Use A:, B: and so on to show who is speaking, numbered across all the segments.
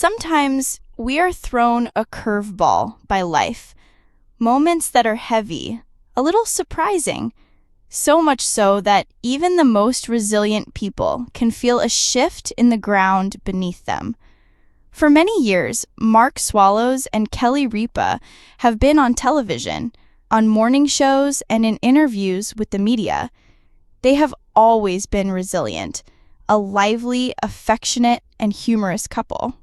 A: Sometimes we are thrown a curveball by life, moments that are heavy, a little surprising, so much so that even the most resilient people can feel a shift in the ground beneath them. For many years, Mark Swallows and Kelly Ripa have been on television, on morning shows, and in interviews with the media. They have always been resilient, a lively, affectionate, and humorous couple.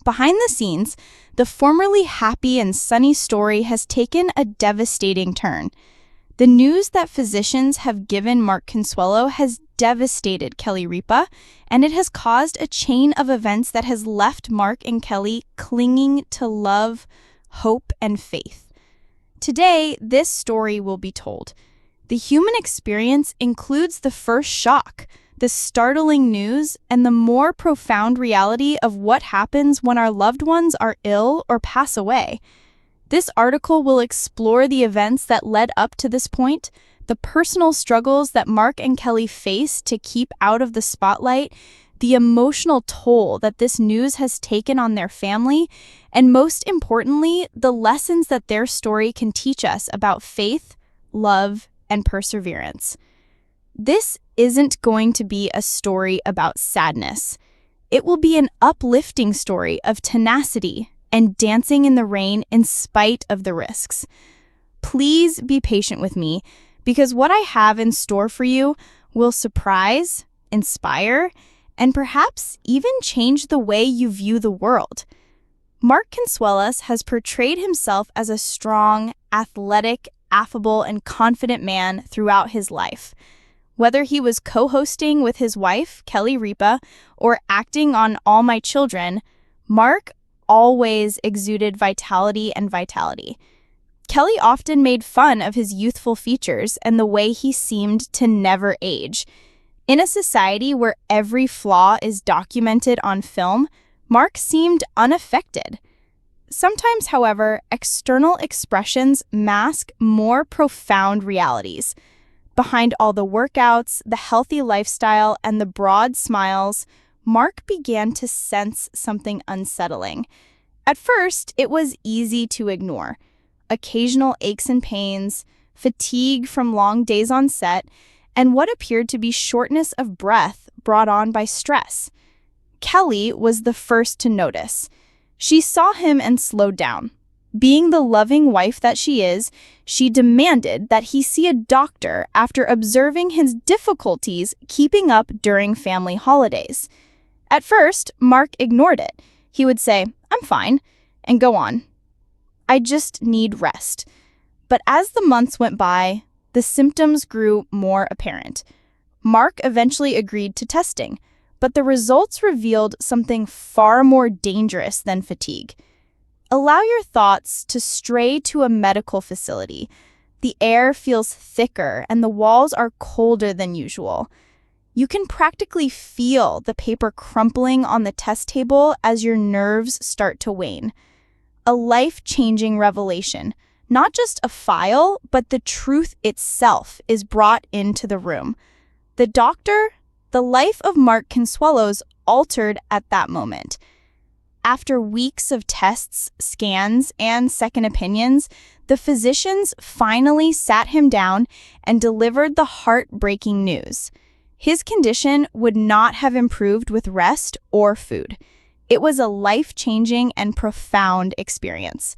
A: Behind the scenes, the formerly happy and sunny story has taken a devastating turn. The news that physicians have given Mark Consuelo has devastated Kelly Ripa, and it has caused a chain of events that has left Mark and Kelly clinging to love, hope, and faith. Today, this story will be told. The human experience includes the first shock, the startling news, and the more profound reality of what happens when our loved ones are ill or pass away. This article will explore the events that led up to this point, the personal struggles that Mark and Kelly face to keep out of the spotlight, the emotional toll that this news has taken on their family, and most importantly, the lessons that their story can teach us about faith, love, and perseverance. This isn't going to be a story about sadness. It will be an uplifting story of tenacity and dancing in the rain in spite of the risks. Please be patient with me, because what I have in store for you will surprise, inspire, and perhaps even change the way you view the world. Mark Consuelos has portrayed himself as a strong, athletic, affable, and confident man throughout his life. Whether he was co-hosting with his wife, Kelly Ripa, or acting on All My Children, Mark always exuded vitality and vitality. Kelly often made fun of his youthful features and the way he seemed to never age. In a society where every flaw is documented on film, Mark seemed unaffected. Sometimes, however, external expressions mask more profound realities. Behind all the workouts, the healthy lifestyle, and the broad smiles, Mark began to sense something unsettling. At first, it was easy to ignore. Occasional aches and pains, fatigue from long days on set, and what appeared to be shortness of breath brought on by stress. Kelly was the first to notice. She saw him and slowed down. Being the loving wife that she is, she demanded that he see a doctor after observing his difficulties keeping up during family holidays. At first, Mark ignored it. He would say, "I'm fine," and go on. "I just need rest." But as the months went by, the symptoms grew more apparent. Mark eventually agreed to testing, but the results revealed something far more dangerous than fatigue. Allow your thoughts to stray to a medical facility. The air feels thicker and the walls are colder than usual. You can practically feel the paper crumpling on the test table as your nerves start to wane. A life-changing revelation, not just a file, but the truth itself is brought into the room. The life of Mark Consuelos altered at that moment. After weeks of tests, scans, and second opinions, the physicians finally sat him down and delivered the heartbreaking news. His condition would not have improved with rest or food. It was a life-changing and profound experience.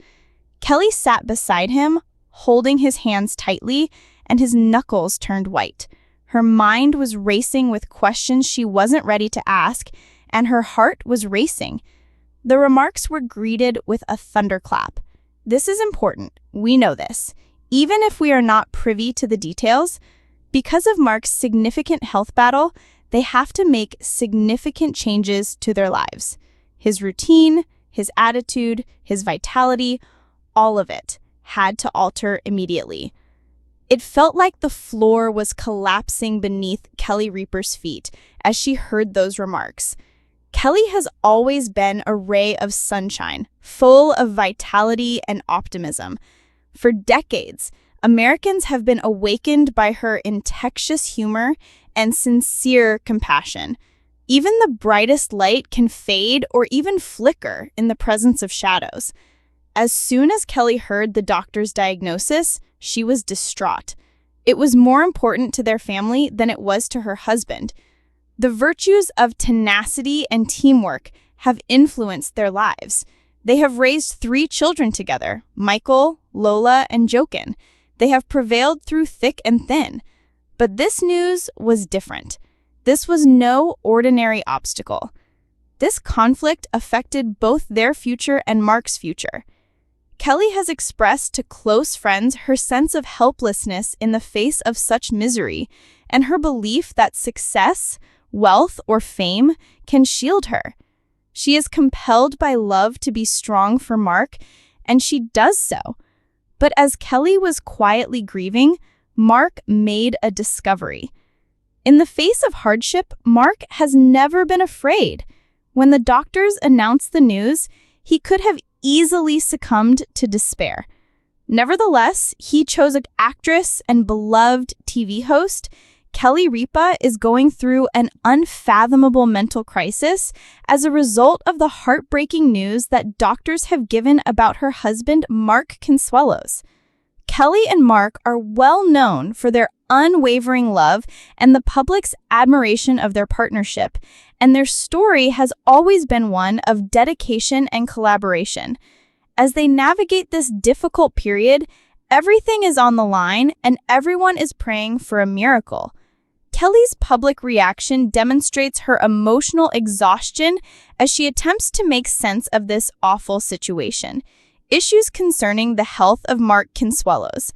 A: Kelly sat beside him, holding his hands tightly, and his knuckles turned white. Her mind was racing with questions she wasn't ready to ask, and her heart was racing. The remarks were greeted with a thunderclap. This is important. We know this. Even if we are not privy to the details, because of Mark's significant health battle, they have to make significant changes to their lives. His routine, his attitude, his vitality, all of it had to alter immediately. It felt like the floor was collapsing beneath Kelly Ripa's feet as she heard those remarks. Kelly has always been a ray of sunshine, full of vitality and optimism. For decades, Americans have been awakened by her infectious humor and sincere compassion. Even the brightest light can fade or even flicker in the presence of shadows. As soon as Kelly heard the doctor's diagnosis, she was distraught. It was more important to their family than it was to her husband. The virtues of tenacity and teamwork have influenced their lives. They have raised 3 children together, Michael, Lola, and Jochen. They have prevailed through thick and thin. But this news was different. This was no ordinary obstacle. This conflict affected both their future and Mark's future. Kelly has expressed to close friends her sense of helplessness in the face of such misery and her belief that success, wealth, or fame can shield her. She is compelled by love to be strong for Mark, and she does so. But as Kelly was quietly grieving, Mark made a discovery. In the face of hardship, Mark has never been afraid. When the doctors announced the news, he could have easily succumbed to despair. Nevertheless, he chose an actress and beloved TV host. Kelly Ripa is going through an unfathomable mental crisis as a result of the heartbreaking news that doctors have given about her husband, Mark Consuelos. Kelly and Mark are well known for their unwavering love and the public's admiration of their partnership, and their story has always been one of dedication and collaboration. As they navigate this difficult period, everything is on the line and everyone is praying for a miracle. Kelly's public reaction demonstrates her emotional exhaustion as she attempts to make sense of this awful situation. Issues concerning the health of Mark Consuelos.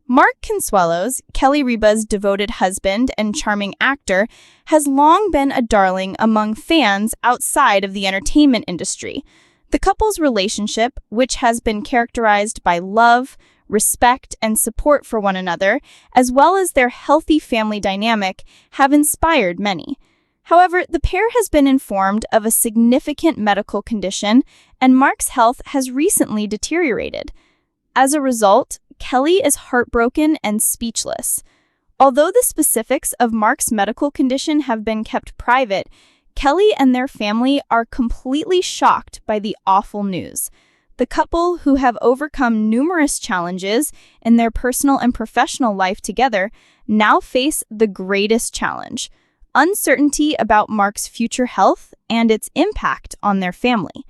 A: Mark Consuelos, Kelly Ripa's devoted husband and charming actor, has long been a darling among fans outside of the entertainment industry. The couple's relationship, which has been characterized by love, respect, and support for one another, as well as their healthy family dynamic, have inspired many. However, the pair has been informed of a significant medical condition, and Mark's health has recently deteriorated. As a result, Kelly is heartbroken and speechless. Although the specifics of Mark's medical condition have been kept private, Kelly and their family are completely shocked by the awful news. The couple, who have overcome numerous challenges in their personal and professional life together, now face the greatest challenge: uncertainty about Mark's future health and its impact on their family.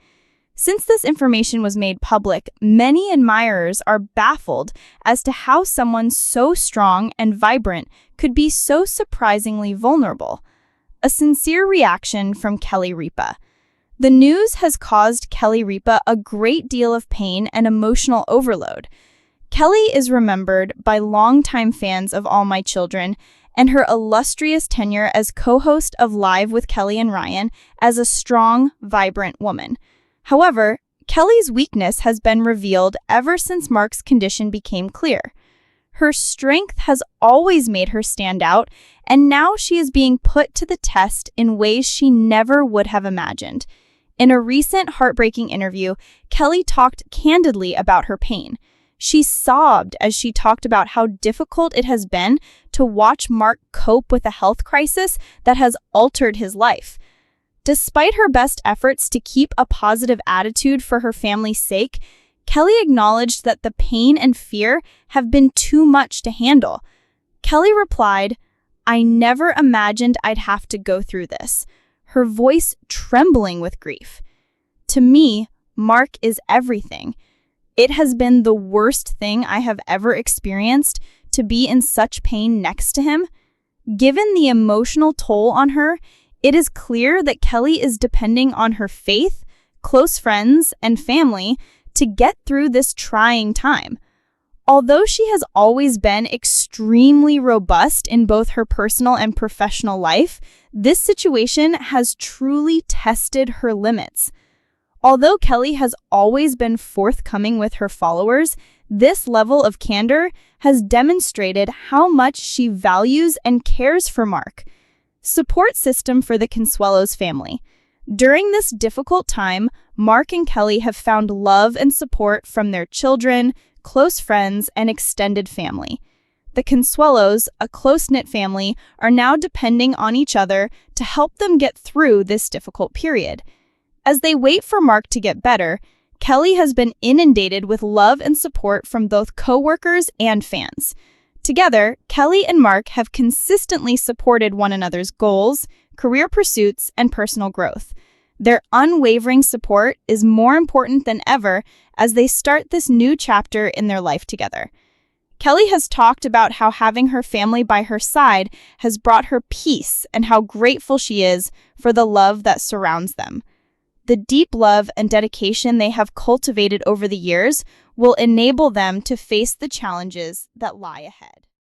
A: Since this information was made public, many admirers are baffled as to how someone so strong and vibrant could be so surprisingly vulnerable. A sincere reaction from Kelly Ripa. The news has caused Kelly Ripa a great deal of pain and emotional overload. Kelly is remembered by longtime fans of All My Children and her illustrious tenure as co-host of Live with Kelly and Ryan as a strong, vibrant woman. However, Kelly's weakness has been revealed ever since Mark's condition became clear. Her strength has always made her stand out, and now she is being put to the test in ways she never would have imagined. In a recent heartbreaking interview, Kelly talked candidly about her pain. She sobbed as she talked about how difficult it has been to watch Mark cope with a health crisis that has altered his life. Despite her best efforts to keep a positive attitude for her family's sake, Kelly acknowledged that the pain and fear have been too much to handle. Kelly replied, "I never imagined I'd have to go through this," her voice trembling with grief. "To me, Mark is everything. It has been the worst thing I have ever experienced to be in such pain next to him." Given the emotional toll on her, it is clear that Kelly is depending on her faith, close friends, and family to get through this trying time. Although she has always been extremely robust in both her personal and professional life, this situation has truly tested her limits. Although Kelly has always been forthcoming with her followers, this level of candor has demonstrated how much she values and cares for Mark. Support system for the Consuelos family. During this difficult time, Mark and Kelly have found love and support from their children, close friends, and extended family. The Consuelos, a close-knit family, are now depending on each other to help them get through this difficult period. As they wait for Mark to get better, Kelly has been inundated with love and support from both coworkers and fans. Together, Kelly and Mark have consistently supported one another's goals, career pursuits, and personal growth. Their unwavering support is more important than ever as they start this new chapter in their life together. Kelly has talked about how having her family by her side has brought her peace and how grateful she is for the love that surrounds them. The deep love and dedication they have cultivated over the years will enable them to face the challenges that lie ahead.